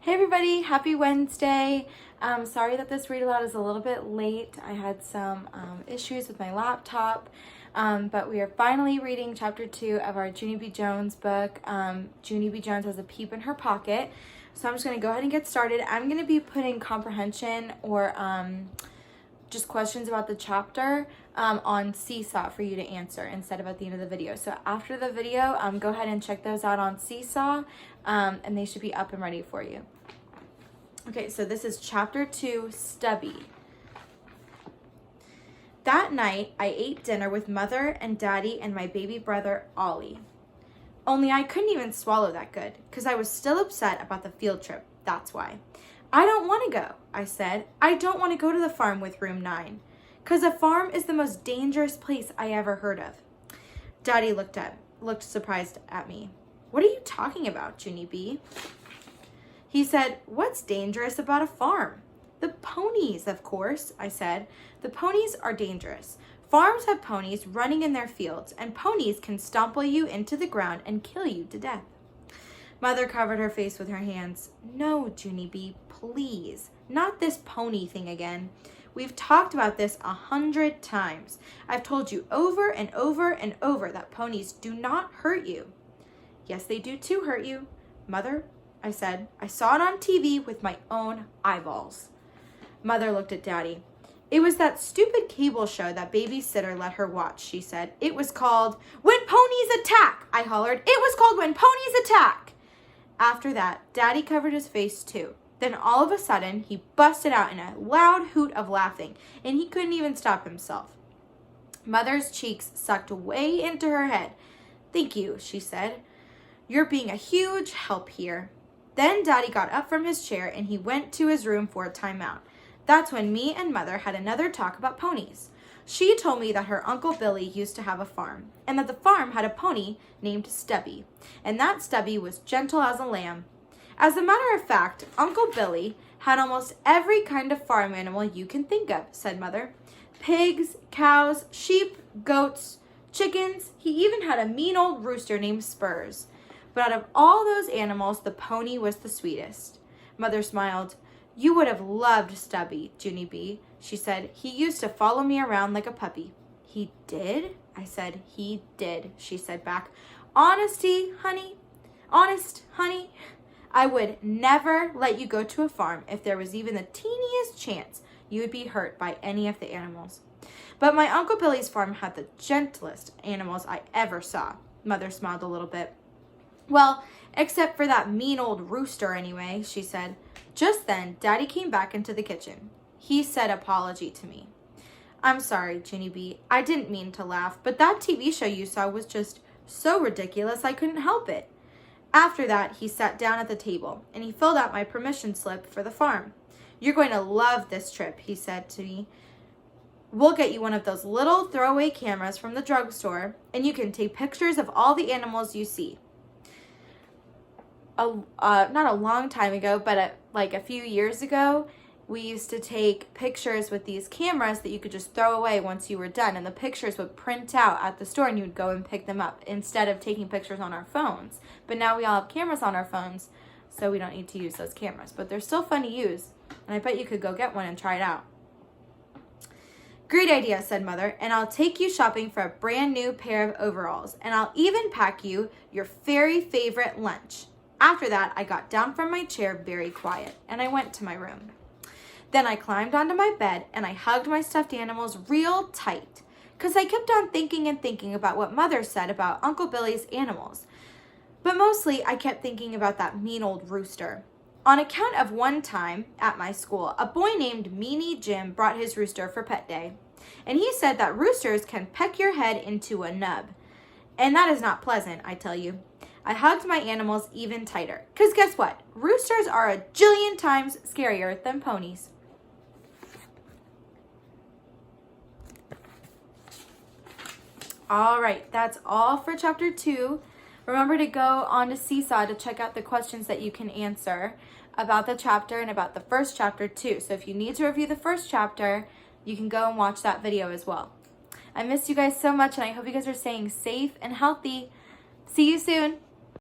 Hey everybody, happy Wednesday. Sorry that this read aloud is a little bit late. I had some issues with my laptop, but we are finally reading chapter 2 of our Junie B. Jones book. Junie B. Jones has a peep in her pocket. So I'm just going to go ahead and get started. I'm going to be putting comprehension or just questions about the chapter on Seesaw for you to answer instead of at the end of the video. So after the video, go ahead and check those out on Seesaw, and they should be up and ready for you. Okay, so this is chapter 2, Stubby. That night, I ate dinner with Mother and Daddy and my baby brother, Ollie. Only I couldn't even swallow that good, because I was still upset about the field trip, that's why. I don't want to go, I said. I don't want to go to the farm with room 9, because a farm is the most dangerous place I ever heard of. Daddy looked surprised at me. What are you talking about, Junie B? He said, what's dangerous about a farm? The ponies, of course, I said. The ponies are dangerous. Farms have ponies running in their fields, and ponies can stomple you into the ground and kill you to death. Mother covered her face with her hands. No, Junie B, please. Not this pony thing again. We've talked about this 100 times. I've told you over and over and over that ponies do not hurt you. Yes, they do too hurt you. Mother, I said, I saw it on TV with my own eyeballs. Mother looked at Daddy. It was that stupid cable show that babysitter let her watch, she said. It was called When Ponies Attack, I hollered. It was called When Ponies Attack. After that, Daddy covered his face too. Then all of a sudden, he busted out in a loud hoot of laughing, and he couldn't even stop himself. Mother's cheeks sucked way into her head. Thank you, she said. You're being a huge help here. Then Daddy got up from his chair and he went to his room for a timeout. That's when me and Mother had another talk about ponies. She told me that her Uncle Billy used to have a farm, and that the farm had a pony named Stubby, and that Stubby was gentle as a lamb. As a matter of fact, Uncle Billy had almost every kind of farm animal you can think of, said Mother. Pigs, cows, sheep, goats, chickens. He even had a mean old rooster named Spurs. But out of all those animals, the pony was the sweetest. Mother smiled. You would have loved Stubby, Junie B, she said. He used to follow me around like a puppy. He did? I said. He did, she said back. Honest, honey. I would never let you go to a farm if there was even the teeniest chance you would be hurt by any of the animals. But my Uncle Billy's farm had the gentlest animals I ever saw. Mother smiled a little bit. Well, except for that mean old rooster anyway, she said. Just then, Daddy came back into the kitchen. He said apology to me. I'm sorry, Junie B. I didn't mean to laugh, but that TV show you saw was just so ridiculous I couldn't help it. After that, he sat down at the table, and he filled out my permission slip for the farm. You're going to love this trip, he said to me. We'll get you one of those little throwaway cameras from the drugstore, and you can take pictures of all the animals you see. Not a long time ago, but like a few years ago, we used to take pictures with these cameras that you could just throw away once you were done, and the pictures would print out at the store and you would go and pick them up instead of taking pictures on our phones. But now we all have cameras on our phones, so we don't need to use those cameras, but they're still fun to use, and I bet you could go get one and try it out. Great idea, said Mother, and I'll take you shopping for a brand new pair of overalls, and I'll even pack you your very favorite lunch. After that, I got down from my chair very quiet, and I went to my room. Then I climbed onto my bed, and I hugged my stuffed animals real tight, because I kept on thinking about what Mother said about Uncle Billy's animals. But mostly, I kept thinking about that mean old rooster. On account of one time, at my school, a boy named Meanie Jim brought his rooster for pet day, and he said that roosters can peck your head into a nub. And that is not pleasant, I tell you. I hugged my animals even tighter, because guess what? Roosters are a jillion times scarier than ponies. All right, that's all for chapter 2. Remember to go on to Seesaw to check out the questions that you can answer about the chapter and about the first chapter too. So if you need to review the first chapter, you can go and watch that video as well. I miss you guys so much, and I hope you guys are staying safe and healthy. See you soon.